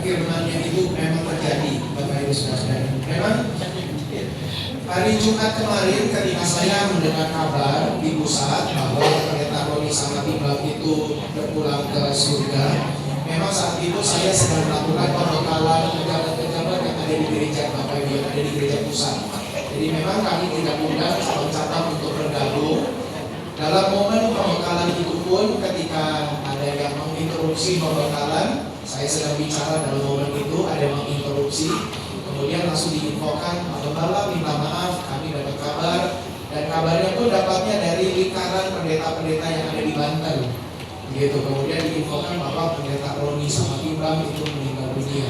firman-Nya itu memang terjadi, Bapak Ibu Saudara. Memang hari Jumat kemarin ketika saya mendengar kabar di pusat bahwa Pendeta Roni sama Timbang itu berpulang ke surga, memang saat itu saya sedang melakukan pembekalan pejabat-pejabat yang ada di gereja Bapak Ibu, yang ada di gereja pusat. Jadi memang kami tidak mudah calon-calon untuk bergabung. Dalam momen pembekalan itu pun ketika ada yang menginterupsi pembekalan, saya sedang bicara dalam momen itu ada yang menginterupsi, kemudian langsung diinfokan, Pak Gembala minta maaf, kami dapat kabar, dan kabarnya pun dapatnya dari lingkaran pendeta-pendeta yang ada di Banten. Gitu. Kemudian diinfokan bahwa Pendeta Roni sama Timbang itu meninggal dunia.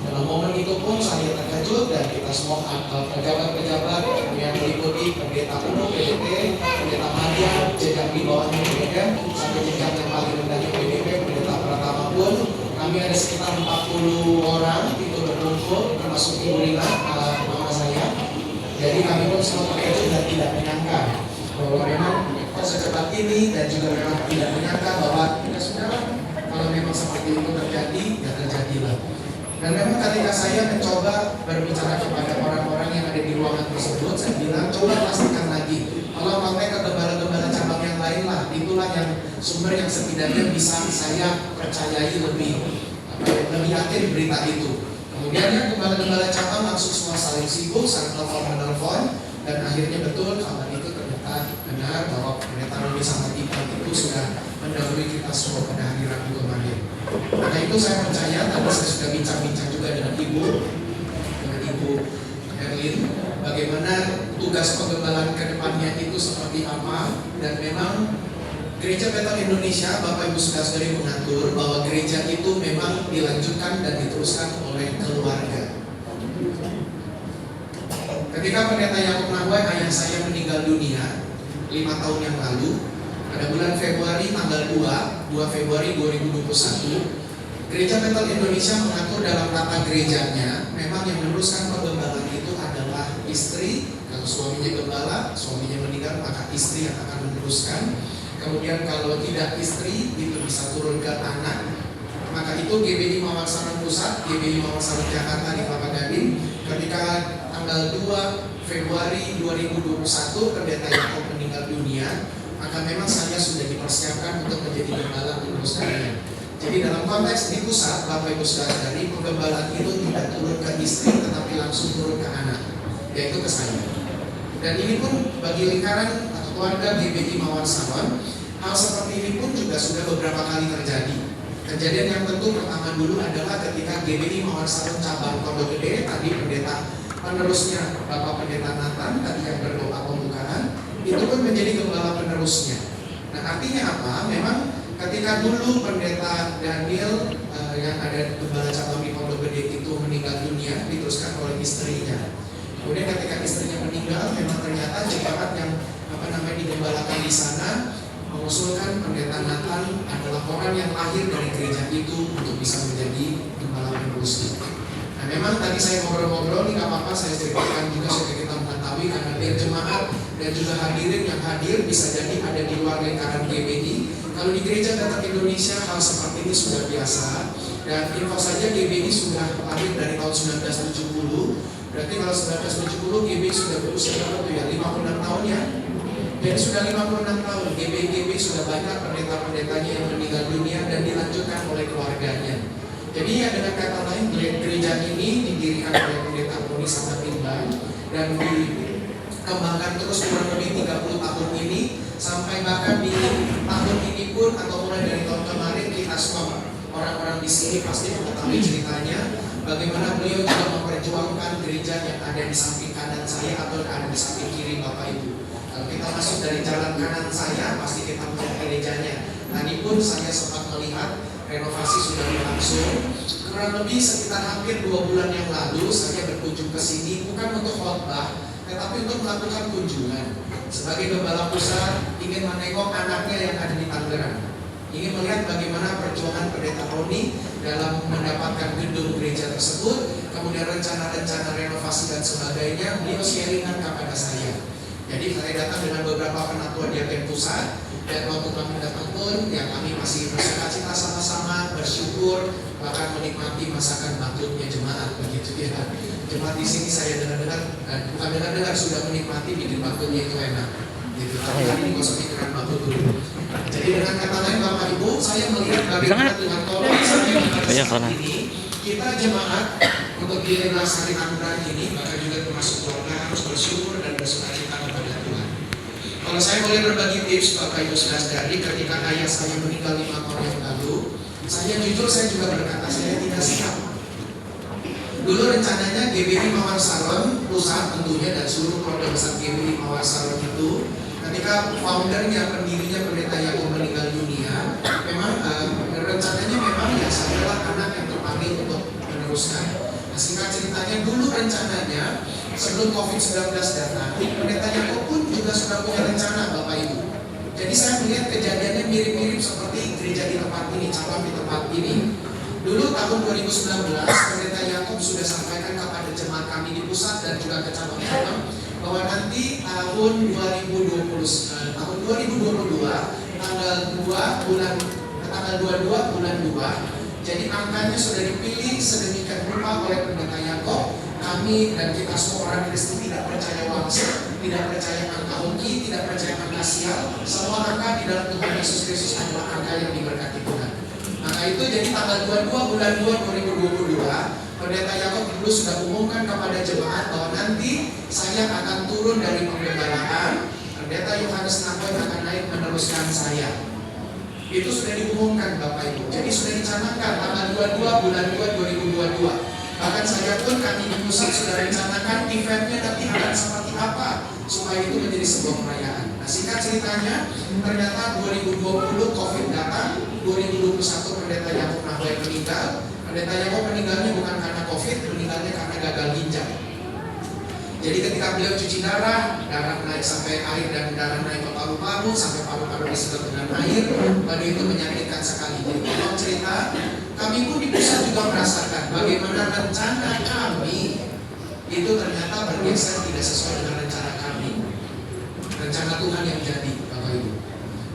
Dalam momen itu pun saya terkejut dan kita semua pejabat-pejabat yang meliputi Pendeta Penuh PDP, Pendeta Maria, jenjang di bawahnya PDP, sampai jenjang yang paling rendahnya PDP, Pendeta Pratama pun kami ada sekitar 40 orang itu berkumpul, termasuk Ibu Lina, mama saya. Jadi kami pun semua terkejut dan tidak menyangka bahwa memang secepat ini, dan juga memang tidak menyangka bahwa ya saudara, kalau memang seperti itu terjadi, ya terjadilah. Dan memang ketika saya mencoba berbicara kepada orang-orang yang ada di ruangan tersebut, saya bilang coba pastikan lagi. Kalau pakai ke gembala-gembala cabang yang lain lah, itulah yang sumber yang setidaknya bisa saya percayai lebih yakin berita itu. Kemudian ya gembala-gembala cabang langsung semua saling sibuk, saling telepon-menelpon, dan akhirnya betul kabar itu ternyata benar bahwa Pendeta Roni sama Timbang itu sudah mendahului kita semua pada hari Rabu kemarin. Karena itu saya percaya, tadi saya sudah bincang-bincang juga dengan Ibu Erlin, bagaimana tugas penggembalaan ke depannya itu seperti apa, dan memang Gereja Betel Indonesia, Bapak Ibu Saudara mengatur bahwa gereja itu memang dilanjutkan dan diteruskan oleh keluarga. Ketika Pendeta Yakub Nahwai, ayah saya meninggal dunia 5 tahun yang lalu, pada bulan Februari tanggal 2 Februari 2021, Gereja Betel Indonesia mengatur dalam tata gerejanya, memang yang meneruskan penggembalaan itu adalah istri. Kalau suaminya gembala, suaminya meninggal, maka istri yang akan meneruskan. Kemudian kalau tidak istri, itu bisa turun ke anak. Maka itu GBI Mawarsaron Pusat, GBI Mawarsaron Jakarta di Kelapa Gading, ketika tanggal 2 Februari 2021 Pendeta Yakub meninggal dunia, maka memang saya sudah dipersiapkan untuk menjadi gembala meneruskannya. Jadi dalam konteks di pusat, Bapak Ibu Saudari, penggembalaan itu tidak turun ke istri, tetapi langsung turun ke anak, yaitu ke saya. Dan ini pun bagi lingkaran atau keluarga GBI Mawarsaron, hal seperti ini pun juga sudah beberapa kali terjadi. Kejadian yang tentu pertama dulu adalah ketika GBI Mawarsaron cabang Pondok Gede, tadi pendeta penerusnya Bapak Pendeta Nathan, tadi yang berdoa pembukaan, itu pun menjadi gembala penerusnya. Nah artinya apa? Memang ketika dulu Pendeta Daniel yang ada gembala cabang di Pondok Gede itu meninggal dunia, diteruskan oleh istrinya. Kemudian ketika istrinya meninggal, memang ternyata jemaat yang digembalakan di sana mengusulkan Pendeta Nathan adalah orang yang lahir dari gereja itu untuk bisa menjadi gembala penerusnya. Nah memang tadi saya ngobrol-ngobrol, ini gak apa-apa saya ceritakan juga supaya kita mengetahui, karena biar jemaat dan juga hadirin yang hadir bisa jadi ada di luar lingkaran GBI. Kalau di Gereja Betel Indonesia hal seperti ini sudah biasa. Dan info saja GBI sudah lahir dari tahun 1970. Berarti kalau 1970 GBI sudah berusia berapa tuh ya? 56 tahun ya. Jadi sudah 56 tahun GBI sudah banyak pendeta-pendetanya yang meninggal dunia dan dilanjutkan oleh keluarganya. Jadi ya dengan kata lain, gereja ini didirikan oleh Pendeta Roni sama Timbang dan dikembangkan terus kurang lebih 30 tahun ini, sampai bahkan di tahun ini pun atau mulai dari tahun kemarin kita semua orang-orang di sini pasti mengetahui ceritanya bagaimana beliau juga memperjuangkan gereja yang ada di samping kanan saya atau ada di samping kiri Bapak Ibu. Kalau kita masuk dari jalan kanan saya, pasti kita melihat gerejanya. Tadi pun saya sempat melihat renovasi sudah berlangsung. Kurang lebih sekitar hampir 2 bulan yang lalu saya berkunjung ke sini bukan untuk khotbah, tetapi untuk melakukan kunjungan. Sebagai gembala pusat ingin menengok anaknya yang ada di Tangerang. Ingin melihat bagaimana perjuangan Pendeta Roni dalam mendapatkan gedung gereja tersebut, kemudian rencana-rencana renovasi dan sebagainya, beliau sharingan kepada saya. Jadi saya datang dengan beberapa penatua diaken pusat, dan waktu kami datang pun, ya kami masih bersuka cita sama-sama, bersyukur bahkan menikmati masakan bakutnya jemaat begitu ya. Jemaat di sini saya bukan dengar sudah menikmati bikin bakutnya itu enak gitu. Tapi hari ini gosok ikan bakut dulu. Jadi dengan kata lain Bapak Ibu, saya melihat bagaimana Tuhan tolong sampai pada saat ini kita jemaat untuk di hari anugerah ini, bahkan juga termasuk keluarga harus bersyukur dan bersukacita kepada Tuhan. Kalau saya boleh berbagi tips Bapak Ibu saudari, ketika ayah saya meninggal 5 tahun yang lalu, saya jujur saya juga berkata saya tidak siap. Dulu rencananya GBI Mawar Salon pusat tentunya dan seluruh keluarga besar GBI Mawar Salon itu, ketika foundernya, pendirinya Pendeta Yakub meninggal dunia, memang rencananya memang ya saya adalah anak yang terpanggil untuk meneruskan. Nah, singkat ceritanya dulu rencananya sebelum COVID-19 datang, Pendeta Yakub pun juga sudah punya rencana Bapak Ibu. Jadi saya melihat kejadiannya mirip-mirip seperti gereja di tempat ini, cabang di tempat ini. Dulu tahun 2019, Pendeta Yakub sudah sampaikan kepada jemaat kami di pusat dan juga ke cabang-cabang bahwa nanti tahun 2022 tanggal 22 bulan 2, jadi angkanya sudah dipilih sedemikian rupa oleh Pendeta Yakub. Kami dan kita semua orang Kristen tidak percaya wangsa, tidak percaya angka hoki, tidak percaya angka sial. Semua angka di dalam Tuhan Yesus Kristus adalah angka yang diberkati Tuhan. Maka itu jadi tanggal 22 bulan 2 2022, Pendeta Yakub dulu sudah umumkan kepada jemaat bahwa nanti saya akan turun dari penggembalaan, Pendeta Yohanes Nakoy akan naik meneruskan saya. Itu sudah diumumkan Bapak Ibu. Jadi sudah dicanangkan tanggal 22 bulan 2 2022. Bahkan saya pun kami di pusat sudah rencanakan eventnya nanti akan seperti apa supaya itu menjadi sebuah perayaan. Nah, singkat ceritanya, ternyata 2020 COVID datang, 2021 Pendeta Yakub Nakoy meninggal. Pendeta Yakub meninggalnya bukan karena COVID, meninggalnya karena gagal ginjal. Jadi ketika beliau cuci darah naik sampai air dan darah naik ke paru-paru, sampai paru-paru disedot dengan air, lalu itu menyakitkan sekali. Jadi kalau cerita, kami pun di pusat juga merasakan bagaimana rencana kami itu ternyata bergeser tidak sesuai dengan rencana kami. Rencana Tuhan yang jadi, Bapak Ibu.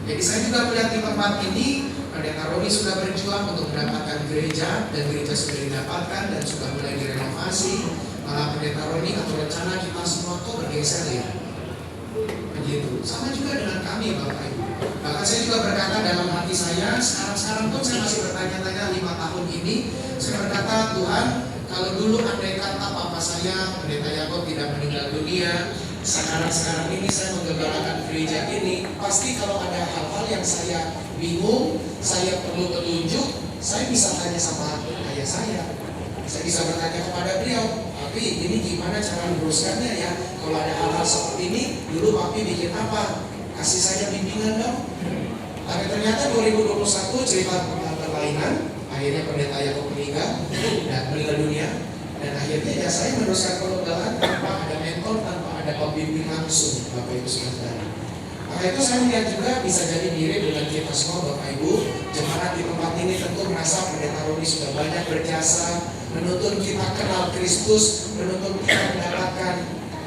Jadi saya juga melihat di tempat ini, Pendeta Roni sudah berjuang untuk mendapatkan gereja, dan gereja sudah didapatkan dan sudah mulai direnovasi. Malah Pendeta Roni atau rencana kita semua kok bergeser ya. Begitu. Sama juga dengan kami Bapak Ibu. Bahkan saya juga berkata dalam hati saya, sekarang pun saya masih bertanya-tanya 5 tahun ini, saya berkata, Tuhan, kalau dulu andai kata papa saya, Pendeta Yakub tidak meninggal dunia, sekarang ini saya menggembalakan gereja ini, pasti kalau ada hal-hal yang saya bingung, saya perlu petunjuk, saya bisa tanya sama ayah saya. Saya bisa bertanya kepada beliau, Papi ini gimana cara meluruskannya ya? Kalau ada hal-hal seperti ini, dulu Papi bikin apa? Kasih saya bimbingan dong. Tapi ternyata 2021 cerita berlainan, akhirnya Pendeta Yakub meninggal dunia, dan akhirnya ya saya meneruskan penggembalaan tanpa ada mentor, tanpa ada pembimbing langsung, Bapak Ibu saudara. Maka itu saya melihat juga bisa jadi mirip dengan kita semua Bapak Ibu. Jemaat di tempat ini tentu merasa Pendeta Roni sudah banyak berjasa, menuntun kita kenal Kristus, menuntun kita mendapatkan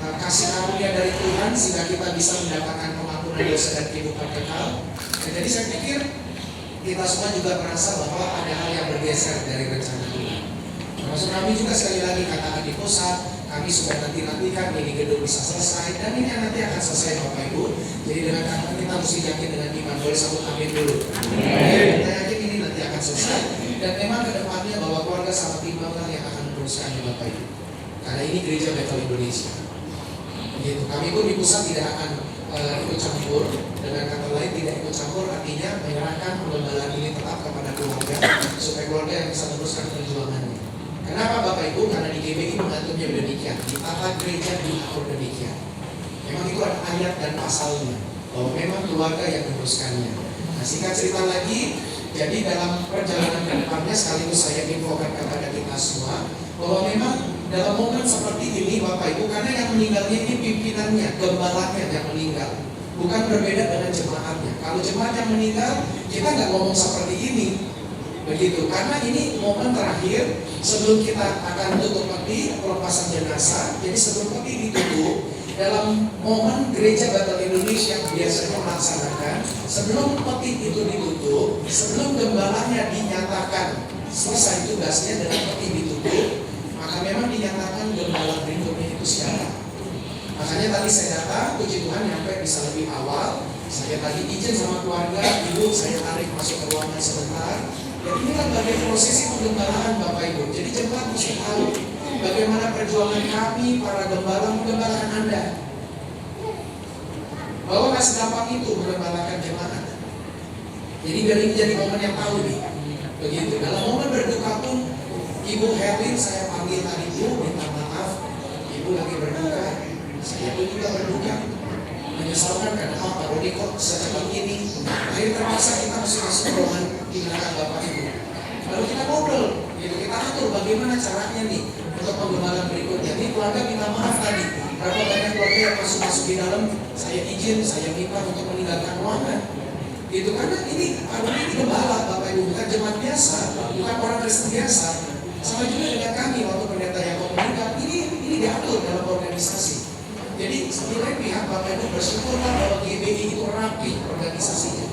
kasih karunia dari Tuhan sehingga kita bisa mendapatkan pengampunan dosa dan kehidupan kekal. Dan jadi saya pikir kita semua juga merasa bahwa ada hal yang bergeser dari rencana Tuhan. Termasuk kami juga sekali lagi katakan di pusat, kami sudah nantikan ini gedung bisa selesai dan ini nanti akan selesai Bapak Ibu. Jadi dengan kata kita mesti yakin dengan iman. Boleh sambut amin dulu. Kita yakin ini nanti akan selesai dan memang kedepannya bahwa keluarga sama timbangan yang akan meneruskannya Bapak Ibu. Karena ini gereja Bethel Indonesia. Gitu. Kami pun di pusat tidak akan ikut campur. Dengan kata lain tidak ikut campur artinya menyerahkan penggembalaan ini tetap kepada keluarga supaya keluarga yang bisa meneruskan perjuangannya. Kenapa Bapak Ibu? Karena di GBI mengaturnya demikian, di tata gereja diatur demikian. Memang itu ada ayat dan pasalnya bahwa memang keluarga yang meneruskannya. Nah, singkat cerita lagi, jadi dalam perjalanan ke depannya sekaligus saya infokan kepada kita semua bahwa memang dalam momen seperti ini Bapak Ibu, karena yang meninggalnya ini pimpinannya, gembalanya yang meninggal, bukan berbeda dengan jemaatnya. Kalau jemaat yang meninggal, kita nggak ngomong seperti ini. Begitu, karena ini momen terakhir sebelum kita akan tutup peti pelepasan jenazah. Jadi sebelum peti ditutup, dalam momen gereja Bethel Indonesia biasanya melaksanakan sebelum peti itu ditutup, sebelum gembalanya dinyatakan selesai tugasnya dengan peti ditutup, maka memang dinyatakan gembala berikutnya itu siapa. Makanya tadi saya datang, puji Tuhan nyampe bisa lebih awal. Saya tadi izin sama keluarga, ibu saya tarik masuk ke ruangan sebentar. Dan inilah bagian prosesi penggembalaan Bapak Ibu. Jadi jemaat mesti tahu bagaimana perjuangan kami para gembala menggembalakan Anda. Bahwa gak segampang itu menggembalakan jemaat. Jadi biar ini jadi momen yang tahu nih. Begitu. Dalam momen berduka pun, Ibu Herlin saya panggil tadi itu, minta maaf. Ibu lagi berduka, saya pun juga berduka. Menyesalkan karena Pak Rodi kok secepat ini. Akhirnya terpaksa kita mesti masuk ke ruangan di belakang Bapak Ibu. Lalu kita ngobrol, gitu. Kita atur bagaimana caranya nih untuk penggembalaan berikutnya. Ini keluarga minta maaf tadi. Berapa banyak keluarga yang masuk di dalam, saya izin, saya minta untuk meninggalkan ruangan. Gitu, karena ini Pak Rodi ini gembala Bapak Ibu, bukan jemaat biasa, bukan orang Kristen biasa. Sama juga dengan kami waktu pendeta yang meninggal, ini diatur dalam organisasi. Jadi sebenarnya pihak Bapak Ibu bersyukurlah bahwa GBI itu rapi organisasinya.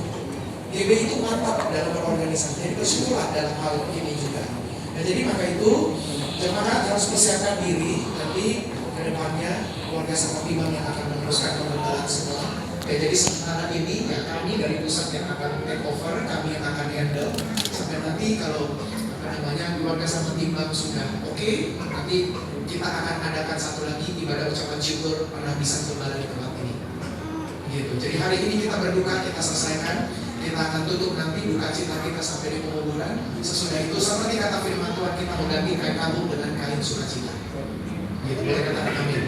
GBI itu mantap dalam berorganisasi. Jadi bersyukurlah dalam hal ini juga. Nah, jadi maka itu jemaat harus persiapkan diri nanti ke depannya keluarga Sangat Iman yang akan meneruskan penggembalaan semua. Ya, jadi sementara ini ya kami dari pusat yang akan take over, kami yang akan handle sampai nanti kalau keluarga Sangat Iman sudah oke, nanti kita akan adakan satu lagi ibadah ucapan syukur pernah bisa kembali di tempat ini. Gitu. Jadi hari ini kita berduka, kita selesaikan, kita akan tutup nanti duka cita kita sampai di penguburan. Sesudah itu seperti kata firman Tuhan, kita mengganti kain kabung dengan kain sukacita. Gitu, boleh katakan amin.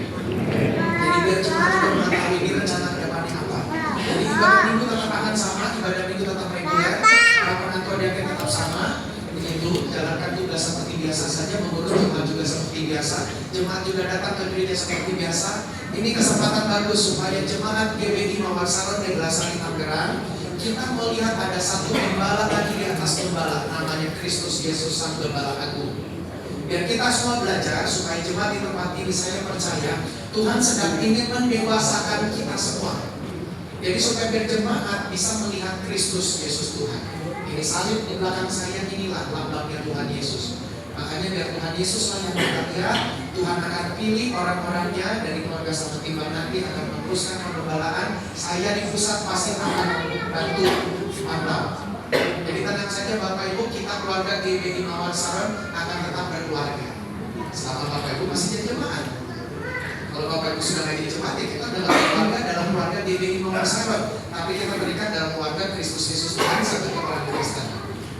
Jadi biar cuma juga mengetahui ini rencana ke depannya apa. Jadi ibadah minggu tetap akan sama, ibadah minggu tetap reguler, laporan Tuhan yang tetap sama. Begitu, jalankan tugas seperti biasa saja, mengurus jemaat juga seperti biasa, jemaat juga datang ke gereja seperti biasa. Ini kesempatan bagus supaya jemaat GBI Mawar Salon dan Belasari Tangerang kita melihat ada satu gembala lagi di atas gembala, namanya Kristus Yesus Sang Gembala Agung. Biar kita semua belajar supaya jemaat di tempat ini, saya percaya Tuhan sedang ingin mendewasakan kita semua. Jadi supaya biar jemaat bisa melihat Kristus Yesus Tuhan. Ini salib di belakang saya, inilah lambangnya Tuhan Yesus. Makanya biar Tuhan Yesus lah yang kita lihat, Tuhan akan pilih orang-orangnya dari keluarga Sangat Iman nanti akan meneruskan penggembalaan. Saya di pusat pasti akan bantu mantap. Jadi tenang saja Bapak Ibu, kita keluarga GBI Mawar Salon akan tetap berkeluarga. Selama Bapak Ibu masih jadi jemaat. Kalau Bapak Ibu sudah lagi jemaat, ya kita adalah keluarga dalam keluarga GBI Mawar Salon. Tapi kita berikan dalam keluarga Kristus Yesus Tuhan satu kepada Kristen.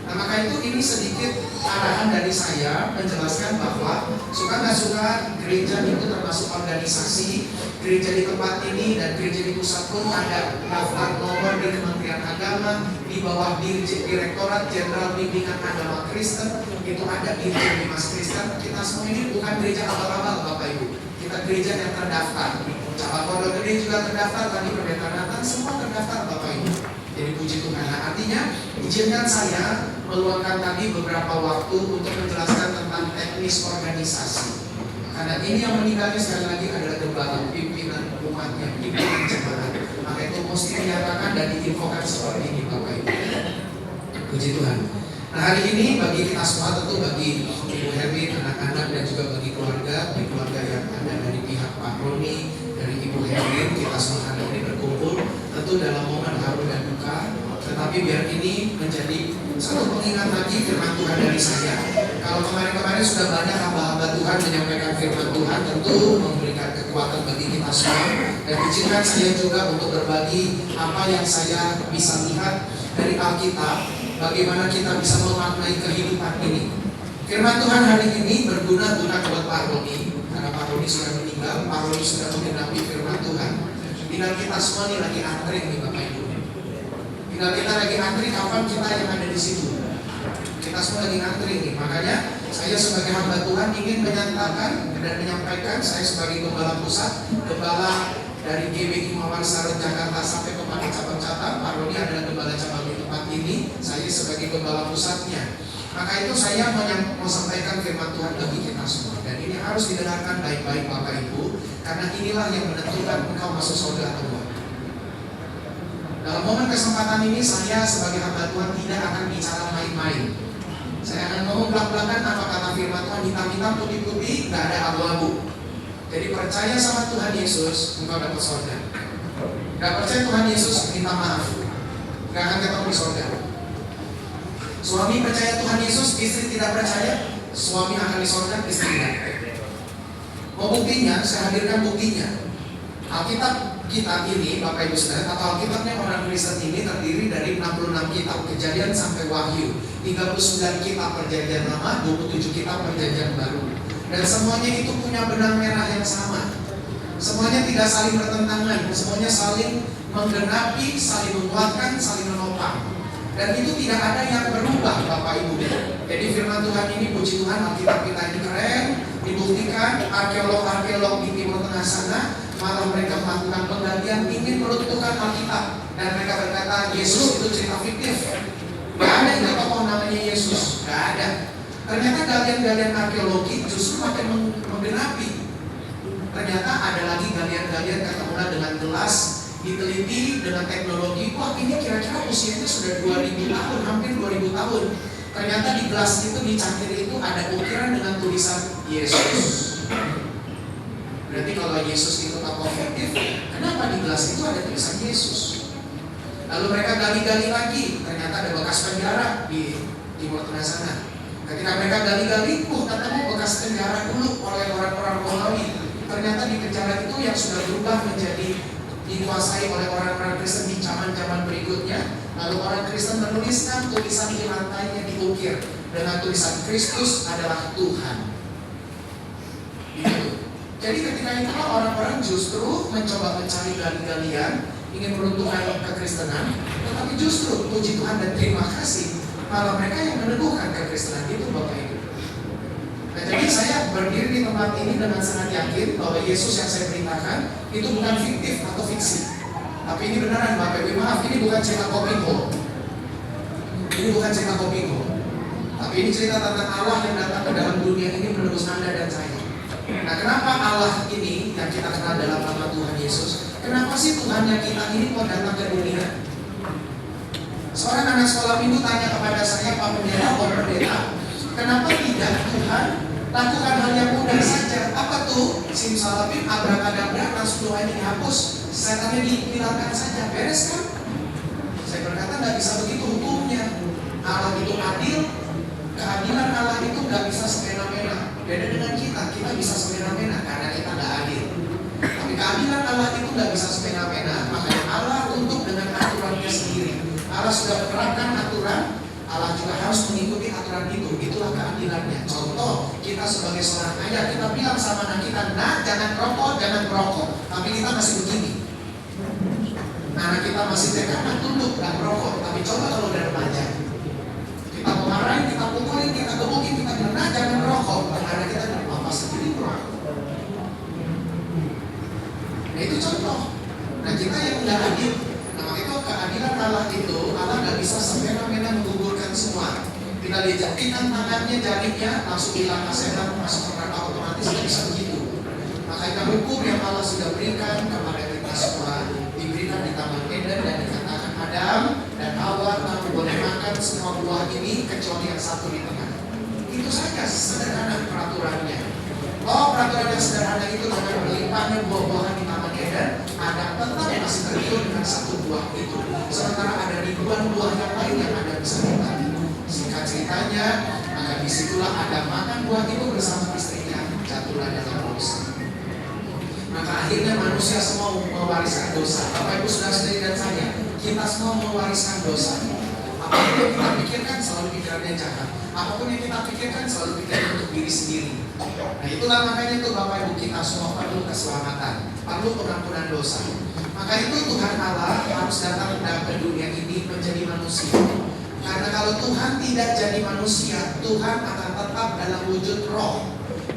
Nah maka itu ini sedikit arahan dari saya menjelaskan bahwa suka nggak suka gereja itu termasuk organisasi. Gereja di tempat ini dan gereja di pusat pun ada daftar nomor di Kementerian Agama, di bawah Direktorat Jenderal Bimbingan Agama Kristen itu ada Dirjen Bimas Kristen. Kita semua ini bukan gereja abal-abal Bapak Ibu, kita gereja yang terdaftar. Cabang Pondok Gede juga terdaftar, tadi pendeta Nathan semua terdaftar Bapak Ibu. Jadi puji Tuhan. Nah, artinya izinkan saya meluangkan tadi beberapa waktu untuk menjelaskan tentang teknis organisasi. Karena ini yang meninggalnya sekali lagi adalah gembala, pimpinan umatnya, pimpinan jemaat. Maka itu mesti dinyatakan dan diinfokan seperti ini Bapak Ibu. Puji Tuhan. Nah hari ini bagi kita semua, tentu bagi Ibu Herlin, anak-anak dan juga bagi keluarga yang ada dari pihak Pak Roni, dari Ibu Herlin, kita semua hari ini berkumpul tentu dalam momen haru dan duka. Tetapi biar ini menjadi satu pengingat lagi firman Tuhan dari saya. Kalau kemarin-kemarin sudah banyak hamba-hamba Tuhan menyampaikan firman Tuhan, tentu memberikan kekuatan bagi kita semua. Dan izinkan saya juga untuk berbagi apa yang saya bisa lihat dari Alkitab, bagaimana kita bisa memaknai kehidupan ini. Firman Tuhan hari ini berguna buat Pak Roni, karena Pak Roni sudah meninggal, Pak Roni sudah menggenapi firman Tuhan. Tinggal kita semua ini lagi antri nih Bapak Ibu. Tinggal kita lagi antri, kapan kita yang ada di situ. Kita semua lagi antri nih. Makanya saya sebagai hamba Tuhan ingin menyatakan dan menyampaikan, saya sebagai gembala pusat, gembala dari GBI Mawar Salon Jakarta sampai kepada cabang Catam, Pak Roni adalah gembala cabang di tempat ini, saya sebagai gembala pusatnya. Maka itu saya mau sampaikan firman Tuhan bagi kita semua. Dan ini harus didengarkan baik-baik Bapak Ibu, karena inilah yang menentukan engkau masuk surga atau enggak. Dalam momen kesempatan ini saya sebagai hamba Tuhan tidak akan bicara main-main. Saya akan ngomong belak-belakan apa kata firman Tuhan, hitam-hitam, putih-putih, nggak ada abu-abu. Jadi percaya sama Tuhan Yesus, engkau dapat surga. Nggak percaya Tuhan Yesus, minta maaf, nggak akan ketemu di surga. Suami percaya Tuhan Yesus, istri tidak percaya, suami akan di surga, istri tidak. Mau buktinya, saya hadirkan buktinya. Alkitab kita ini, Bapak Ibu Saudara, atau Alkitabnya orang Kristen ini terdiri dari 66 kitab, Kejadian sampai Wahyu, 39 kitab Perjanjian Lama, 27 kitab Perjanjian Baru. Dan semuanya itu punya benang merah yang sama. Semuanya tidak saling bertentangan, semuanya saling menggenapi, saling menguatkan, saling menopang. Dan itu tidak ada yang berubah, Bapak Ibu. Jadi firman Tuhan ini, puji Tuhan, Alkitab kita ini keren, dibuktikan arkeolog-arkeolog di Timur Tengah sana malah mereka melakukan penggalian ingin meruntuhkan Alkitab, dan mereka berkata Yesus itu cerita fiktif. Gak ada itu tokoh namanya Yesus, gak ada. Ternyata galian-galian arkeologi justru makin menggenapi. Ternyata ada lagi galian-galian ketemuan dengan gelas, diteliti dengan teknologi. Wah, ini kira-kira usianya sudah 2000 tahun, hampir 2000 tahun. Ternyata di gelas itu, di cangkir itu ada ukiran dengan tulisan Yesus. Berarti kalau Yesus itu tokoh fiktif, kenapa di gelas itu ada tulisan Yesus? Lalu mereka gali-gali lagi, ternyata ada bekas penjara di Timur Tengah sana. Ketika mereka gali-gali, ketemu bekas penjara dulu oleh orang-orang Romawi. Ternyata di penjara itu yang sudah berubah menjadi dikuasai oleh orang-orang Kristen di zaman-zaman berikutnya. Lalu orang Kristen menuliskan tulisan di lantainya, diukir dengan tulisan Kristus adalah Tuhan. Gitu. Jadi ketika itu orang-orang justru mencoba mencari gali-galian, ingin meruntuhkan kekristenan, tetapi justru puji Tuhan dan terima kasih, malah mereka yang meneguhkan kekristenan itu, Bapak Ibu. Nah, jadi saya berdiri di tempat ini dengan sangat yakin bahwa Yesus yang saya beritakan itu bukan fiktif atau fiksi, tapi ini beneran, Bapak Ibu. Maaf, ini bukan cerita Kopingo. Ini bukan cerita Kopingo, tapi ini cerita tentang Allah yang datang ke dalam dunia ini menebus Anda dan saya. Nah, kenapa Allah ini yang kita kenal dalam nama Tuhan Yesus? Kenapa sih Tuhannya kita ini mau datang ke dunia? Seorang anak sekolah minggu tanya kepada saya, Pak Pendeta, Pak Pendeta, kenapa tidak Tuhan lakukan hal yang mudah saja? Apa tuh? Simsalabim, abrakadabra, langsung doa ini dihapus, setannya dihilangkan saja, beres kan? Saya berkata nggak bisa begitu hukumnya. Allah itu adil, keadilan Allah itu nggak bisa semena-mena. Beda dengan kita bisa semena-mena karena kita nggak adil. Tapi keadilan Allah itu nggak bisa semena-mena, makanya Allah untuk dengan aturannya sendiri. Allah sudah menerapkan aturan, Allah juga harus mengikuti aturan itu. Itulah keadilannya. Contoh, kita sebagai seorang ayah, kita bilang sama anak kita, nah jangan rokok, jangan merokok. Tapi kita masih begini. Anak kita masih TK, nah tunduk, nggak merokok. Tapi coba kalau udah remaja, kita memarahin, kita pukulin, kita gebukin, kita bilang, nah jangan merokok. Karena kita apa sendiri merokok. Nah itu contoh. Nah kita yang nggak adil. Nah itu keadilan Allah itu, Allah nggak bisa semena-mena menggugurkan semua. Kita dijatinkan tangannya, jaringnya, langsung hilang setan, masuk ke neraka otomatis, nggak bisa begitu. Makanya hukum yang Allah sudah berikan kepada kita semua diberikan di Taman Eden dan dikatakan Adam dan Hawa kamu boleh makan semua buah ini kecuali yang satu di tengah. Itu saja sederhana peraturannya. Oh, peraturan yang sederhana itu dengan berlimpahnya buah-buahan di Taman Eden, ada tetap masih tergiur dengan satu buah itu. Sementara ada ribuan buah yang lain yang ada bisa dimakan. Singkat ceritanya, maka disitulah ada makan buah itu bersama istrinya, jatuhlah dalam dosa. Maka akhirnya manusia semua mewariskan dosa. Bapak Ibu Saudara-saudari dan saya, kita semua mewariskan dosa. Apapun yang kita pikirkan selalu pikirannya jahat. Apapun yang kita pikirkan selalu pikiran untuk diri sendiri. Nah itulah makanya itu Bapak Ibu, kita semua perlu keselamatan, perlu pengampunan dosa. Maka itu Tuhan Allah harus datang ke dunia ini menjadi manusia. Karena kalau Tuhan tidak jadi manusia, Tuhan akan tetap dalam wujud roh.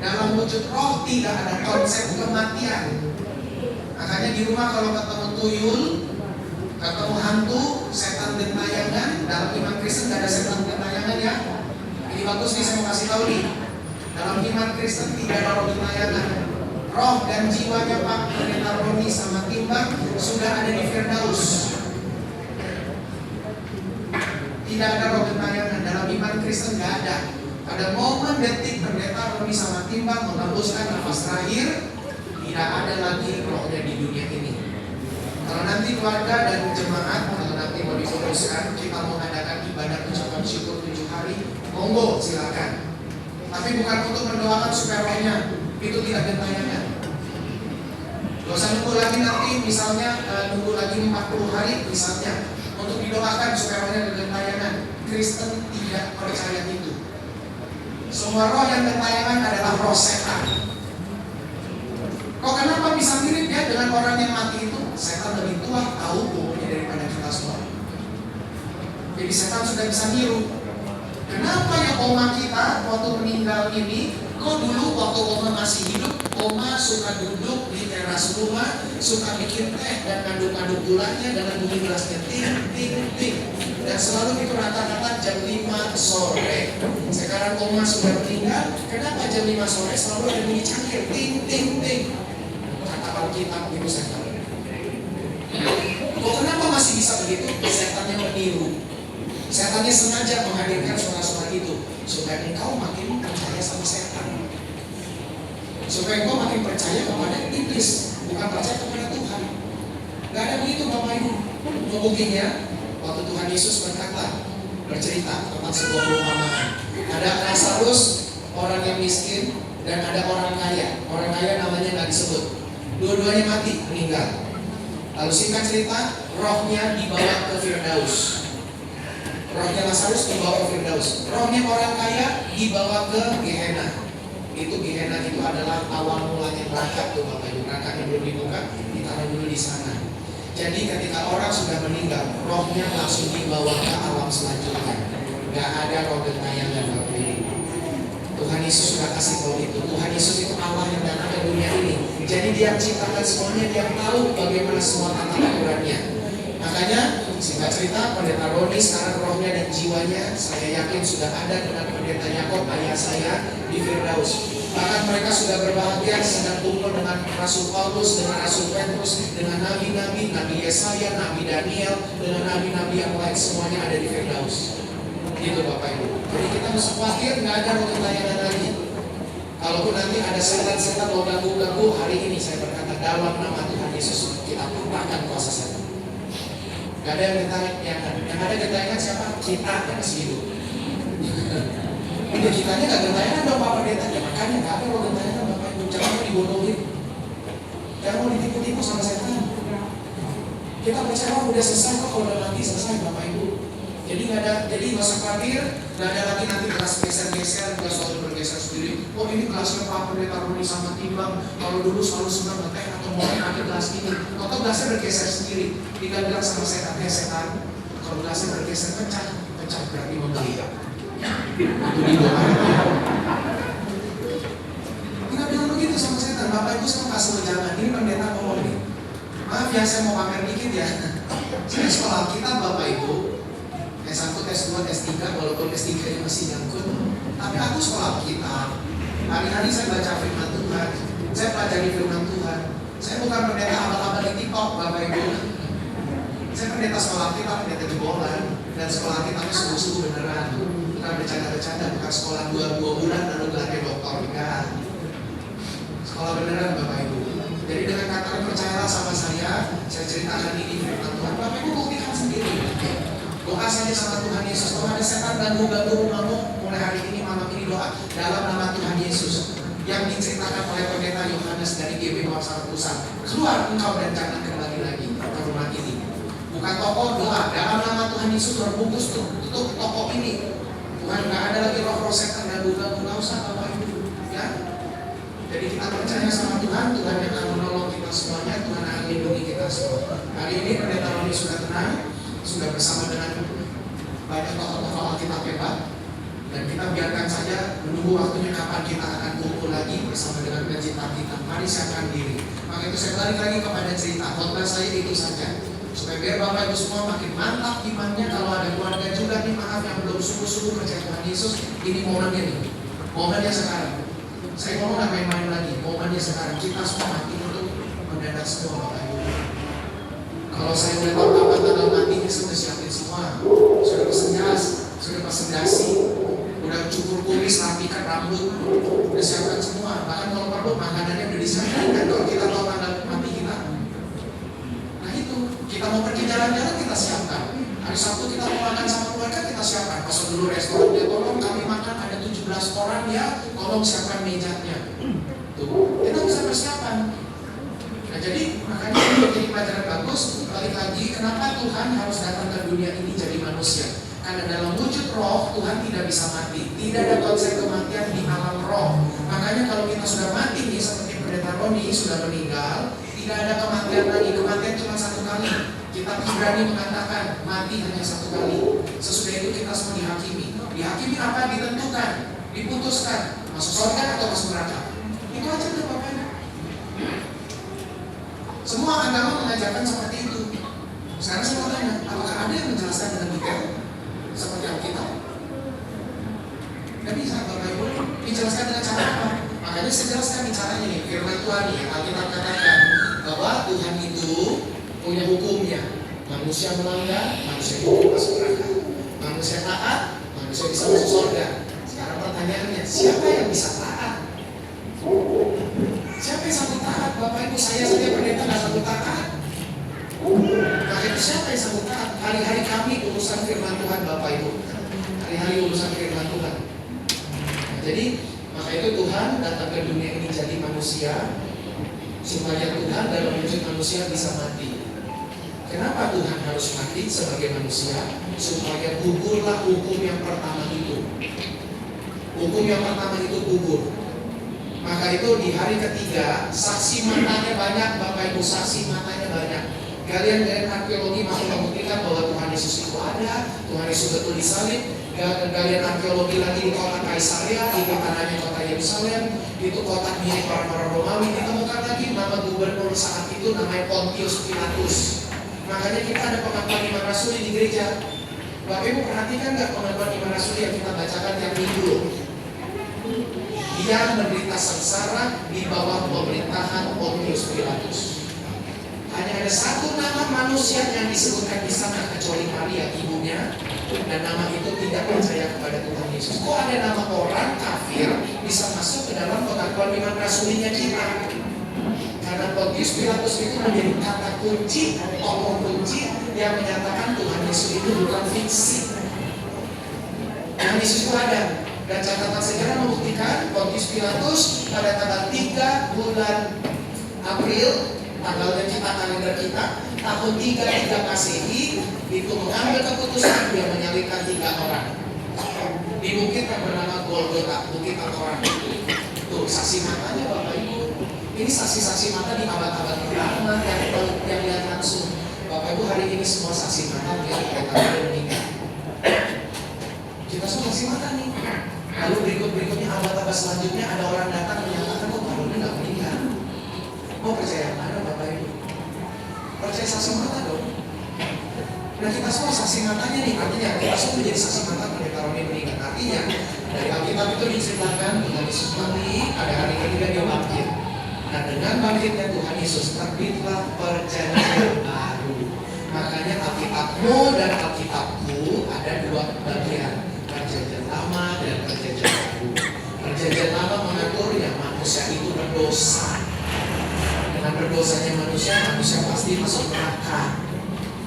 Dalam wujud roh tidak ada konsep kematian. Makanya di rumah kalau ketemu tuyul, ketemu hantu, setan gentayangan, dalam iman Kristen tidak ada setan gentayangan ya. Ini bagus nih, saya mau kasih tahu nih. Dalam iman Kristen tidak ada roh gentayangan. Roh dan jiwanya Pak Pendeta Roni sama Timbang sudah ada di Firdaus. Tidak ada roh gentayangan dalam iman Kristen, nggak ada. Pada momen detik pendeta Roni sama timbang menghembuskan nafas terakhir, tidak ada lagi rohnya di dunia ini. Kalau nanti keluarga dan jemaat, kalau nanti mau difokuskan, kita mau mengadakan ibadah ucapan syukur 7 hari, monggo silakan. Tapi bukan untuk mendoakan supaya rohnya itu tidak gentayangan. Gak usah nunggu lagi nanti, misalnya nunggu lagi 40 hari misalnya untuk didoakan supaya rohnya gentayangan. Kristen tidak percaya itu. Semua roh yang gentayangan adalah roh setan. Kok kenapa bisa mirip ya dengan orang yang mati itu? Setan lebih tua, tahu umurnya daripada kita semua. Jadi setan sudah bisa niru. Kenapa ya oma kita waktu meninggal ini, kok dulu waktu oma masih hidup, oma suka duduk di teras rumah, suka bikin teh dan ngaduk-ngaduk gulanya dengan bunyi gelasnya ting ting ting. Dan selalu itu rata-rata jam 5 sore. Sekarang oma sudah meninggal, kenapa jam 5 sore selalu ada bunyi cangkir ting ting ting? Kata Alkitab itu setan. Kok kenapa masih bisa begitu? Setannya meniru. Setannya sengaja menghadirkan suara-suara itu supaya engkau makin percaya sama setan, supaya engkau makin percaya kepada iblis, bukan percaya kepada Tuhan. Gak ada begitu Bapak Ibu. Buktinya waktu Tuhan Yesus bercerita tentang sebuah perumpamaan. Ada Lazarus, orang yang miskin, dan ada orang kaya. Orang kaya namanya nggak disebut. Dua-duanya mati, meninggal. Lalu singkat cerita, rohnya dibawa ke Firdaus. Rohnya Lazarus dibawa ke Firdaus. Rohnya orang kaya dibawa ke Gehenna. Itu Gehenna itu adalah awal mulanya neraka tuh Bapak Ibu. Neraka yang belum dibuka, ditaruh dulu di sana. Jadi ketika orang sudah meninggal, rohnya langsung dibawa ke alam selanjutnya. Gak ada roh gentayangan Bapak Ibu. Tuhan Yesus sudah kasih tahu itu. Tuhan Yesus itu Allah yang datang ke dunia ini. Jadi Dia menciptakan semuanya, Dia tahu bagaimana semua tata aturannya. Makanya singkat cerita, Pendeta Roni sekarang rohnya dan jiwanya saya yakin sudah ada dengan Pendeta Yakob ayah saya di Firdaus. Bahkan mereka sudah berbahagia sedang kumpul dengan Rasul Paulus, dengan Rasul Petrus, dengan nabi-nabi, Nabi Yesaya, Nabi Daniel, dengan nabi-nabi yang lain, semuanya ada di Firdaus. Gitu Bapak Ibu. Jadi kita mesti khawatir, nggak ada roh gentayangan lagi. Kalaupun nanti ada setan-setan mau ganggu-ganggu, hari ini saya berkata dalam nama Tuhan Yesus kita patahkan kuasa setan. Gak ada yang gentayangan. Yang ada gentayangan siapa? Kita yang masih hidup. Udah kitanya gak gentayangan dong Pak Pendeta. Ya makanya gak ada roh gentayangan Bapak Ibu. Jangan mau dibodohin, jangan mau ditipu-tipu sama setan. Kita percaya udah selesai kok, kalau udah mati selesai Bapak Ibu. Jadi gak ada, jadi gak usah khawatir. Gak ada lagi nanti gelas geser-geser, gelas selalu bergeser sendiri. Oh ini gelasnya Pak Pendeta Roni sama timbang. Kalau dulu selalu senang ngeteh atau mau pakai gelas ini, atau gelasnya bergeser sendiri. Tinggal bilang sama setan, setan, kalau gelasnya bergeser pecah berarti membeli. Itu didoakan. Tinggal bilang begitu sama setan. Bapak Ibu saya kasih jangan. Ini pendeta ngomong nih. Maaf ya saya mau pamer dikit ya. Saya sekolah kita Bapak Ibu S1, S2, S3, walaupun S3 ini masih nyangkut. Tapi aku sekolah kita. Hari-hari saya baca firman Tuhan. Saya pelajari firman Tuhan. Saya bukan pendeta abal-abal di TikTok Bapak Ibu. Saya pendeta sekolah kita, pendeta jebolan. Dan sekolah kita itu sungguh-sungguh beneran. Bukan bercanda-bercanda, bukan sekolah 2 bulan lalu gelarnya doktor. Enggak. Sekolah beneran Bapak Ibu. Jadi dengan kata percayalah sama saya ceritakan ini firman Tuhan. Bapak Ibu buktikan sendiri. Doa saja sama Tuhan Yesus. Kalau ada setan ganggu-ganggu rumahmu, mulai hari ini malam ini doa dalam nama Tuhan Yesus yang diceritakan oleh Pendeta Yohanes dari GB Mawasara Pusat. Keluar engkau dan jangan kembali lagi ke rumah ini. Bukan toko doa dalam nama Tuhan Yesus terbungkus tutup toko ini. Tuhan nggak ada lagi roh-roh setan ganggu-ganggu, nggak usah Bapak Ibu. Ya. Jadi kita percaya sama Tuhan, Tuhan yang akan menolong kita semuanya, Tuhan akan lindungi kita semua. Hari ini Pendeta Roni sudah tenang, sudah bersama dengan banyak tokoh-tokoh Alkitab hebat, dan kita biarkan saja menunggu waktunya kapan kita akan kumpul lagi bersama dengan pencipta kita. Mari siapkan diri. Maka itu saya balik lagi kepada cerita. Khotbah saya itu saja, supaya biar Bapak Ibu semua makin mantap imannya. Kalau ada keluarga juga nih maaf yang belum sungguh-sungguh percaya Tuhan Yesus, ini momennya nih, momennya sekarang. Saya ngomong gak main-main lagi, momennya sekarang. Kita semua mati untuk mendadak semua Bapak Ibu. Kalau saya udah tahu kapan tanggal matinya, saya udah siapin semua. sudah pesen jas, sudah pesen dasi, udah cukur kumis, rapikan rambut, udah siapkan semua. Bahkan kalau perlu makanannya udah disiapkan kan kalau kita tahu tanggal mati kita. Nah itu, kita mau pergi jalan-jalan kita siapkan. Hari Sabtu kita mau makan sama keluarga kita siapkan. Pasang dulu restorannya, tolong kami makan ada 17 orang ya, tolong siapkan mejanya. Tuh, kita bisa persiapan. Nah jadi makanya ini menjadi pelajaran bagus. Balik lagi, kenapa Tuhan harus datang ke dunia ini jadi manusia? Karena dalam wujud roh Tuhan tidak bisa mati. Tidak ada konsep kematian di alam roh. Makanya kalau kita sudah mati nih, seperti pendeta Roni sudah meninggal, tidak ada kematian lagi. Kematian cuma satu kali. Kita berani mengatakan mati hanya satu kali. Sesudah itu kita semua dihakimi. Dihakimi apa? Ditentukan, diputuskan masuk surga atau masuk neraka. Itu aja udah Bapak Ibu. Semua agama mengajarkan seperti itu. Sekarang saya mau tanya, apakah ada yang menjelaskan dengan detail seperti Alkitab? Tidak bisa Bapak Ibu. Dijelaskan dengan cara apa? Makanya saya jelaskan nih caranya nih. Firman Tuhan nih, Alkitab katakan bahwa Tuhan itu punya hukumnya. Manusia melanggar, manusia itu masuk neraka. Manusia taat, manusia bisa masuk surga. Sekarang pertanyaannya, siapa yang bisa taat? Siapa yang sanggup taat? Bapak Ibu, saya saja pendeta nggak sanggup taat. Maka itu siapa yang sanggup taat? Hari-hari kami urusan firman Tuhan Bapak Ibu. Hari-hari urusan firman Tuhan. Nah, jadi maka itu Tuhan datang ke dunia ini jadi manusia supaya Tuhan dalam wujud manusia bisa mati. Kenapa Tuhan harus mati sebagai manusia? Supaya gugurlah hukum yang pertama itu. Hukum yang pertama itu gugur. Maka itu di hari ketiga saksi matanya banyak Bapak Ibu, saksi matanya banyak. Galian-galian arkeologi masih membuktikan bahwa Tuhan Yesus itu ada, Tuhan Yesus betul disalib. Galian arkeologi lagi di kota Kaisarea, di tanahnya kota Yerusalem, itu kota milik orang-orang Romawi. Ditemukan lagi nama gubernur saat itu namanya Pontius Pilatus. Makanya kita ada pengakuan iman rasuli di gereja. Bapak Ibu perhatikan nggak pengakuan iman rasuli yang kita bacakan tiap minggu? Dia menderita sengsara di bawah pemerintahan Pontius Pilatus. Hanya ada satu nama manusia yang disebutkan di sana kecuali Maria ibunya, dan nama itu tidak percaya kepada Tuhan Yesus. Kok ada nama orang kafir bisa masuk ke dalam pengakuan iman rasulinya kita? Karena Pontius Pilatus itu menjadi kata kunci, tokoh kunci yang menyatakan Tuhan Yesus itu bukan fiksi. Tuhan Yesus itu ada. Dan catatan sejarah membuktikan Pontius Pilatus pada tanggal 3 bulan April, tanggalnya kita kalender kita, tahun 33 Masehi, itu mengambil keputusan dia menyalibkan 3 orang di bukit yang bernama Golgota, bukit orang. Tuh saksi matanya Bapak Ibu. Ini saksi-saksi mata di abad-abad pertama yang lihat langsung. Bapak Ibu hari ini semua saksi mata melihat kereta meninggal. Kita semua saksi mata nih. Lalu berikutnya abad-abad selanjutnya ada orang datang menyatakan kok Pak Roni nggak meninggal. Mau percaya mana Bapak Ibu? Percaya saksi mata dong. Nah kita semua saksi matanya nih, artinya kita semua menjadi saksi mata pendeta Roni meninggal. Artinya dari Alkitab itu diceritakan Tuhan Yesus mati, pada hari ketiga dia bangkit. Nah dengan bangkitnya Tuhan Yesus terbitlah perjanjian baru. Makanya Alkitabmu dan Alkitabku ada 2 bagian. Perjanjian lama dan perjanjian baru. Perjanjian lama mengatur yang manusia itu berdosa. Dengan berdosanya manusia pasti masuk neraka,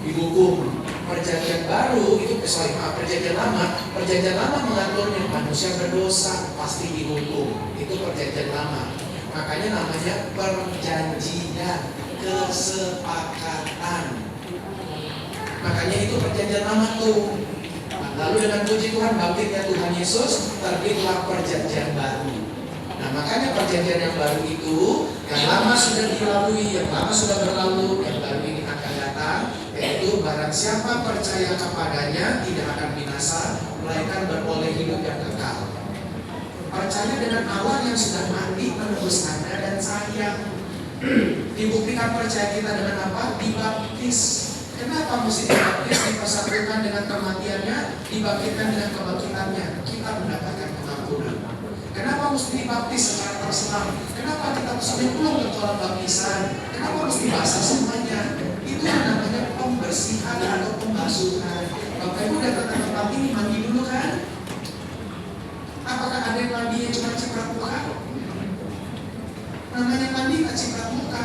dihukum. Perjanjian baru itu perjanjian lama mengatur yang manusia berdosa pasti dihukum. Itu perjanjian lama. Makanya namanya perjanjian, kesepakatan. Makanya itu perjanjian lama tuh. Lalu dengan puji Tuhan bangkitnya Tuhan Yesus terbitlah perjanjian baru. Nah makanya perjanjian yang baru itu yang lama sudah dilalui, yang lama sudah berlalu, yang baru ini akan datang, yaitu barang siapa percaya kepadanya tidak akan binasa, melainkan beroleh hidup yang kekal. Percaya dengan Allah yang sudah mati menebus Anda dan saya. Dibuktikan percaya kita dengan apa? Dibaptis. Kenapa mesti dibaptis? Dipersatukan dengan kematiannya, dibangkitkan dengan kebangkitannya. Kita mendapatkan pengampunan. Kenapa mesti dibaptis secara terseram? Kenapa kita mesti belum ke kolam baptisan? Kenapa mesti basah semuanya? Itu yang namanya pembersihan atau pembasuhan. Bapak Ibu datang ke tempat ini mandi dulu kan? Apakah ada yang mandinya cuma ciprat muka? Namanya mandi nggak ciprat muka.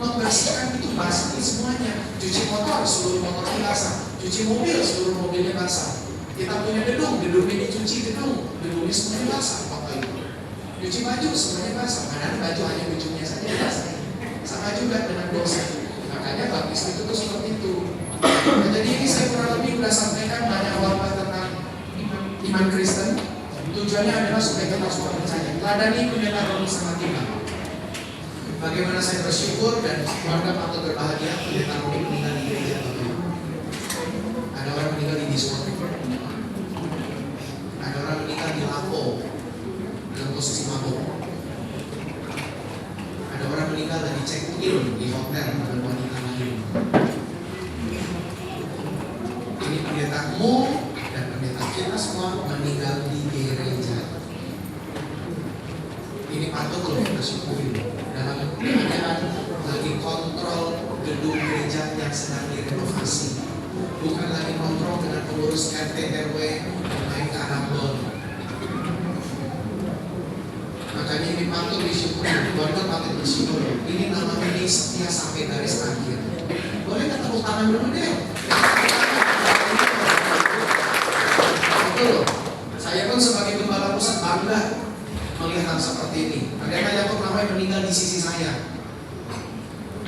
Membersihkan itu basah semuanya. Cuci motor, seluruh motornya basah. Cuci mobil, seluruh mobilnya basah. Kita punya gedungnya dicuci gedungnya semuanya basah, Bapak Ibu. Cuci baju semuanya basah. Karena baju hanya ujungnya saja basah. Sama juga dengan dosa. Makanya baptis itu tuh seperti itu. Nah, jadi ini saya kurang lebih sudah sampaikan banyak hal tentang iman Kristen. Tujuannya adalah supaya kita semua percaya. Ladani pendeta Roni sama Timah. Bagaimana saya bersyukur dan keluarga patut berbahagia pendeta Roni meninggal di gereja Bapak. Ada orang meninggal di diskotik. Ada orang meninggal di Lapo dalam posisi mabuk. Ada orang meninggal dan check in di hotel dengan wanita lain. Ini pendetamu dan pendeta kita semua meninggal di gereja. Ini patut loh kita syukuri. Dalam keadaan lagi kontrol gedung gereja yang sedang direnovasi, bukan lagi kontrol dengan pengurus RT RW yang main ke arah bon. Makanya ini patut disyukuri, keluarga patut bersyukur. Ini nama ini setia sampai garis akhir. Boleh kita tepuk tangan dulu deh. Betul. Saya pun sebagai gembala pusat bangga melihat hal seperti ini. Pendeta Yakob Ramai meninggal di sisi saya.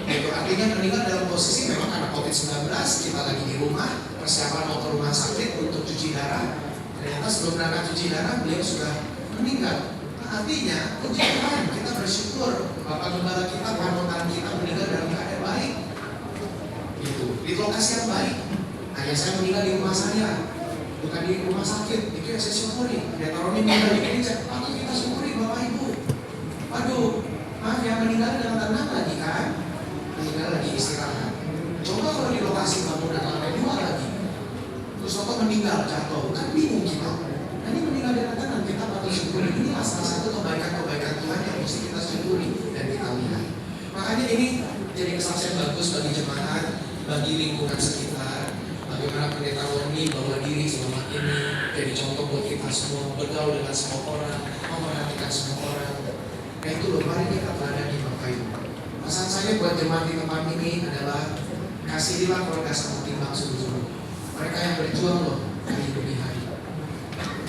Itu artinya meninggal dalam posisi memang karena COVID-19, kita lagi di rumah, persiapan mau ke rumah sakit untuk cuci darah. Ternyata sebelum berangkat cuci darah, beliau sudah meninggal. Nah, artinya, puji Tuhan, kita bersyukur Bapak Gembala kita, panutan kita meninggal dalam keadaan baik. Itu di lokasi yang baik. Ayah saya meninggal di rumah saya, bukan di rumah sakit. Itu yang saya syukuri. Pendeta Roni meninggal di gereja, patut kita syukuri Bapak Ibu. Aduh, maaf ya, meninggal dengan tenang lagi kan? Meninggal lagi istirahat. Coba kalau di lokasi bangunan lantai 2 lagi, terus Bapak meninggal jatuh, kan bingung kita. Nah, ini meninggal dengan tenang, kita patut syukuri. Inilah salah satu kebaikan-kebaikan Tuhan yang mesti kita syukuri dan kita lihat. Makanya ini jadi kesaksian bagus bagi jemaat, bagi lingkungan sekitar. Bagaimana pendeta Roni bawa diri selama ini jadi contoh buat kita semua, bergaul dengan semua orang, memperhatikan semua orang. Nah itu loh, mari kita teladani Bapak Ibu. Pesan saya buat jemaat di tempat ini adalah kasihlah keluarga sama timbang sungguh-sungguh. Mereka yang berjuang loh hari demi hari.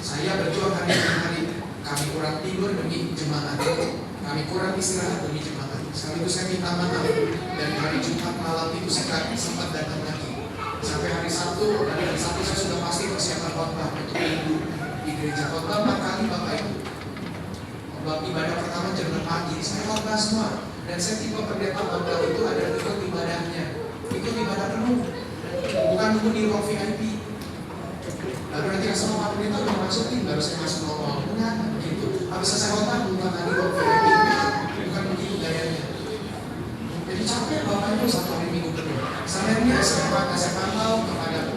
Saya berjuang hari demi hari. Kami kurang tidur demi jemaat. Kami kurang istirahat demi jemaat. Sekaligus saya minta maaf. Dan hari Jumat malam itu saya sempat datang lagi. Sampai hari Sabtu, dan hari Sabtu saya sudah pasti persiapan khotbah untuk minggu di gereja. Khotbah 4 kali Bapak Ibu. Khotbah ibadah pertama jam 6 pagi, saya khotbah semua. Dan saya tipe pendeta khotbah itu ada ikut ibadahnya, ikut ibadah penuh, bukan nunggu di ruang VIP. Lalu nanti sama Pak Pendeta udah masukin, baru saya masuk ngomong, enggak begitu. Habis selesai khotbah, bukan lagi ruang VIP, bukan begitu gayanya. Jadi capek Bapak Ibu satu hari minggu penuh. Sayangnya saya pantau kepada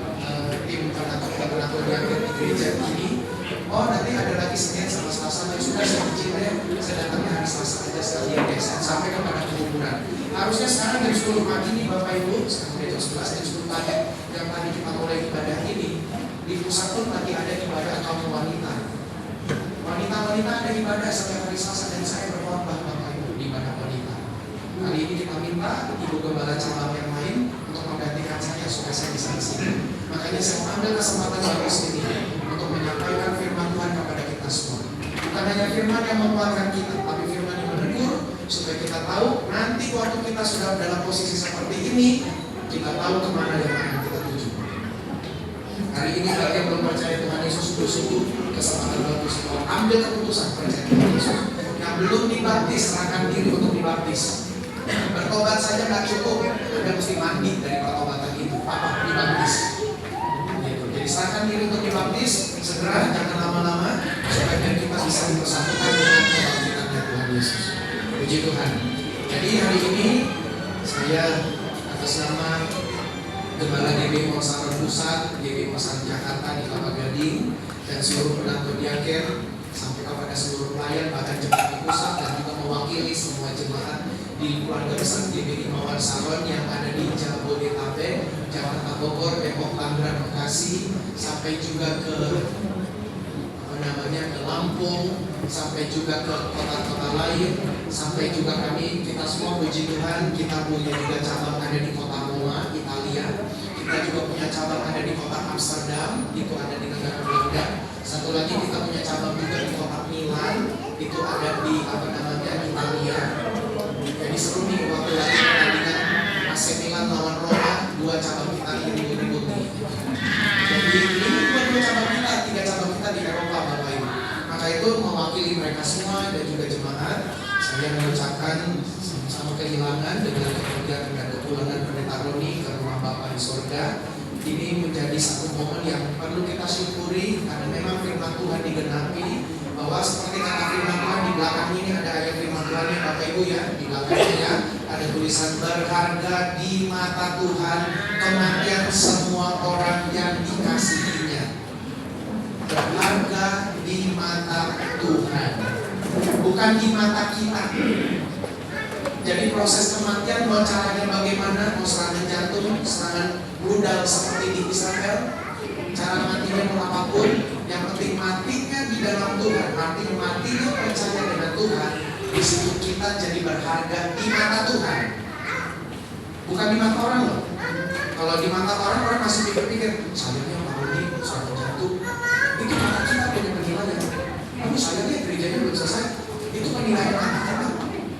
tim pengatur di gereja ini. Oh nanti ada lagi Senin sama Selasa. Ya sudah saya izin deh. Saya datangnya hari Selasa aja sekalian deh. Sampai kepada pengumuman. Harusnya sekarang jam 10 pagi nih Bapak Ibu. Sekarang jam 11 jam 10 pagi. Yang tadi kita mulai ibadah ini di pusat pun lagi ada ibadah kaum wanita. Wanita-wanita ada ibadah setiap hari Selasa dan saya berkhotbah Bapak Ibu di ibadah wanita. Kali ini kita minta Ibu Gembala cabang yang lain untuk menggantikan saya supaya saya bisa di sini. Makanya saya mengambil kesempatan bagus ini untuk menyampaikan firman Tuhan kepada kita semua. Bukan hanya firman yang menguatkan kita, tapi firman yang menegur supaya kita tahu nanti waktu kita sudah dalam posisi seperti ini, kita tahu kemana yang akan kita tuju. Hari ini bagi yang belum percaya Tuhan Yesus, sungguh-sungguh kesempatan bagus untuk ambil keputusan percaya Tuhan Yesus. Yang belum dibaptis, serahkan diri untuk dibaptis. Bertobat saja nggak cukup, Anda mesti mandi dari pertobatan itu. Apa? Dibaptis. Gitu. Jadi serahkan diri untuk dibaptis, segera, jangan lama-lama, supaya kita bisa dipersatukan dengan kebangkitannya Tuhan Yesus. Puji Tuhan. Jadi hari ini saya atas nama Gembala DB Polsar Pusat, DB Polsar Jakarta di Kelapa Gading, dan seluruh penantu diaken sampai kepada seluruh pelayan bahkan jemaat di pusat dan juga mewakili semua jemaat di keluarga besar GBI Mawar Salon yang ada di Jabodetabek, Jakarta, Bogor, Depok, Tangerang, Bekasi, sampai juga ke ke Lampung, sampai juga ke kota-kota lain, sampai juga kita semua puji Tuhan, kita punya juga cabang ada di kota Roma, Italia. Kita juga punya cabang ada di kota Amsterdam, itu ada di negara Belanda. Satu lagi kita punya cabang juga di kota Milan, itu ada di Italia. Jadi seru nih waktu lagi pertandingan AC Milan lawan Roma, 2 cabang kita ribut-ribut nih. Jadi ini 2 cabang kita, 3 cabang kita di Eropa, Bapak Ibu. Maka itu mewakili mereka semua dan juga jemaat, saya mengucapkan sama kehilangan dengan kepergian dan kepulangan Pendeta Roni ke rumah Bapa di surga. Ini menjadi satu momen yang perlu kita syukuri karena memang firman Tuhan digenapi, bahwa seperti kata firman Tuhan di belakang ini ada ayat firman Tuhan ya Bapak Ibu ya, di belakangnya ya ada tulisan berharga di mata Tuhan kematian semua orang yang dikasihinya. Berharga di mata Tuhan, bukan di mata kita. Jadi proses kematian mau caranya bagaimana, mau serangan jantung, serangan rudal seperti di Israel, cara matinya mau apapun, yang penting matinya di dalam Tuhan, artinya matinya percaya dengan Tuhan. Di situ kita jadi berharga di mata Tuhan, bukan di mata orang loh. Kalau di mata orang, orang masih pikir-pikir, sayangnya Pak Roni serangan jantung, itu mata kita punya penilaian. Tapi sayangnya gerejanya belum selesai, itu penilaian mata kita.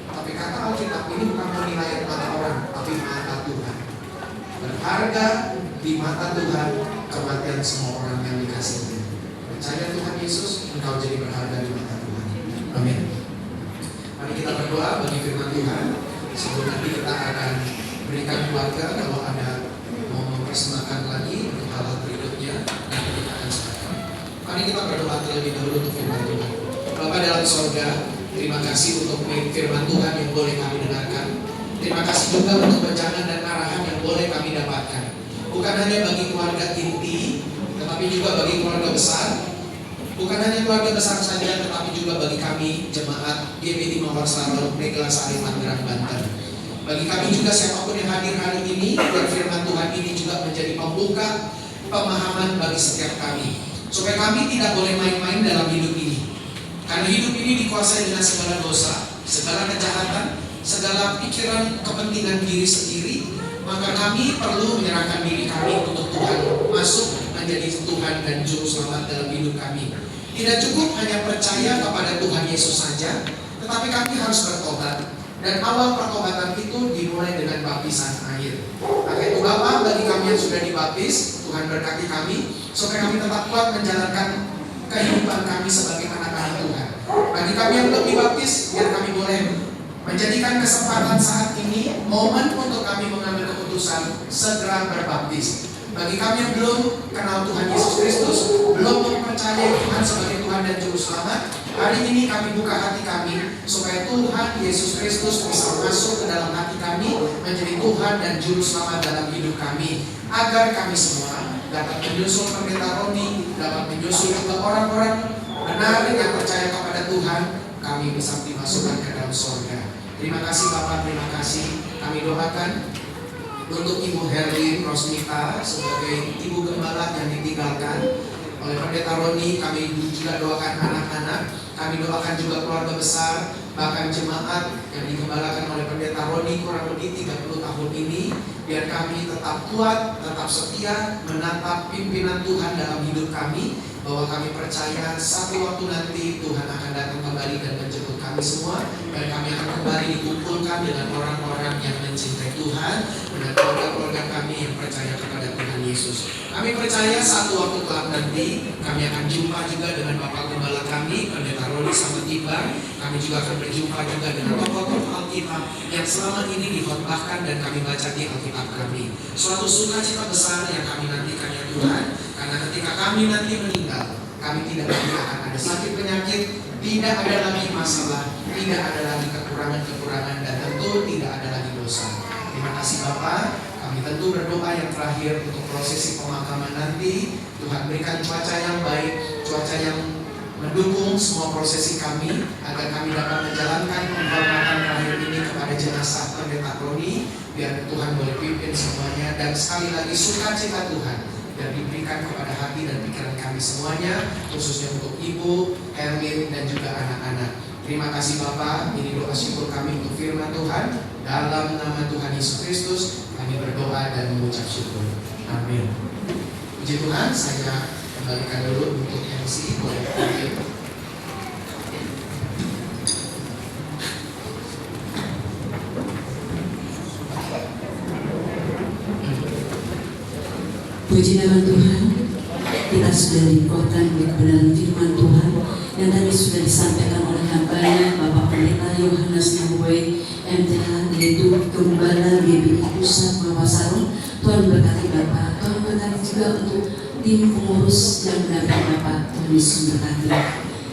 Tapi kata Alkitab ini bukan penilaian mata orang, tapi mata Tuhan. Berharga di mata Tuhan kematian semua orang yang dikasihi. Percaya Tuhan Yesus, engkau jadi berharga di mata Tuhan. Amin. Mari kita berdoa bagi firman Tuhan. Sebelum nanti kita akan berikan keluarga kalau ada mau mempersembahkan lagi untuk hal-hal berikutnya, nanti kita akan serahkan. Mari kita berdoa terlebih dahulu untuk firman Tuhan. Bapa dalam sorga, terima kasih untuk firman Tuhan yang boleh kami dengarkan. Terima kasih juga untuk pencerahan dan arahan yang boleh kami dapatkan. Bukan hanya bagi keluarga inti, tetapi juga bagi keluarga besar. Bukan hanya keluarga besar saja, tetapi juga bagi kami jemaat GBI Mawar Salon, Neglasari, Tangerang, Banten. Bagi kami juga siapapun yang hadir hari ini, dan firman Tuhan ini juga menjadi pembuka pemahaman bagi setiap kami, supaya kami tidak boleh main-main dalam hidup ini. Karena hidup ini dikuasai dengan segala dosa, segala kejahatan, segala pikiran kepentingan diri sendiri. Maka kami perlu menyerahkan diri kami untuk Tuhan masuk menjadi Tuhan dan Juru Selamat dalam hidup kami. Tidak cukup hanya percaya kepada Tuhan Yesus saja, tetapi kami harus bertobat. Dan awal pertobatan itu dimulai dengan baptisan air. Maka itu Bapa, bagi kami yang sudah dibaptis, Tuhan berkati kami supaya kami tetap kuat menjalankan kehidupan kami sebagai anak-anak Tuhan. Bagi kami yang belum dibaptis, biar kami boleh menjadikan kesempatan saat ini momen untuk kami mengambil keputusan segera berbaptis. Bagi kami yang belum kenal Tuhan Yesus Kristus, belum mempercayai Tuhan sebagai Tuhan dan Juru Selamat, hari ini kami buka hati kami supaya Tuhan Yesus Kristus bisa masuk ke dalam hati kami, menjadi Tuhan dan Juru Selamat dalam hidup kami, agar kami semua dapat menyusul Pendeta Roni, dapat menyusul juga orang-orang benar yang percaya kepada Tuhan, kami bisa dimasukkan ke dalam surga. Terima kasih Bapak, terima kasih. Kami doakan untuk Ibu Herlin Rosmita sebagai Ibu Gembala yang ditinggalkan oleh Pendeta Roni. Kami juga doakan anak-anak, kami doakan juga keluarga besar, bahkan jemaat yang digembalakan oleh Pendeta Roni kurang lebih 30 tahun ini. Biar kami tetap kuat, tetap setia menatap pimpinan Tuhan dalam hidup kami, bahwa kami percaya satu waktu nanti Tuhan akan datang kembali dan menjemput kami semua, dan kami akan kembali dikumpulkan dengan orang-orang yang mencintai Tuhan, dengan keluarga-keluarga kami yang percaya kepada Tuhan Yesus. Kami percaya satu waktu kelak nanti kami akan jumpa juga dengan Bapak Gembala kami, Pendeta Roni sama tiba. Kami juga akan berjumpa juga dengan tokoh-tokoh Alkitab yang selama ini dikhotbahkan dan kami baca di Alkitab kami. Suatu sukacita besar yang kami nantikan ya Tuhan, karena ketika kami nanti meninggal, kami tidak lagi akan ada sakit penyakit, tidak ada lagi masalah, tidak ada lagi kekurangan-kekurangan, dan tentu tidak ada lagi dosa. Terima kasih Bapak. Kami tentu berdoa yang terakhir untuk prosesi pemakaman nanti. Tuhan berikan cuaca yang baik, cuaca yang mendukung semua prosesi kami, agar kami dapat menjalankan penghormatan terakhir ini kepada jenazah biar Tuhan boleh pimpin semuanya, dan sekali lagi sukacita Tuhan dan diberikan kepada hati dan pikiran kami semuanya, khususnya untuk Ibu, Hermin, dan juga anak-anak. Terima kasih Bapak, ini doa syukur kami untuk firman Tuhan. Dalam nama Tuhan Yesus Kristus kami berdoa dan mengucap syukur. Amin. Puji Tuhan, saya kembalikan dulu untuk MC boleh dipanggil. Puji nama Tuhan, kita sudah dikuatkan oleh kebenaran firman Tuhan yang tadi sudah disampaikan oleh hambanya Bapak Pendeta Yohanes Yahweh MTH, yaitu Gembala GBI Pusat Mawasaro. Tuhan berkati Bapak, Tuhan berkati juga untuk tim pengurus yang mendampingi Bapak. Tuhan Yesus berkati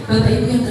Bapak Ibu yang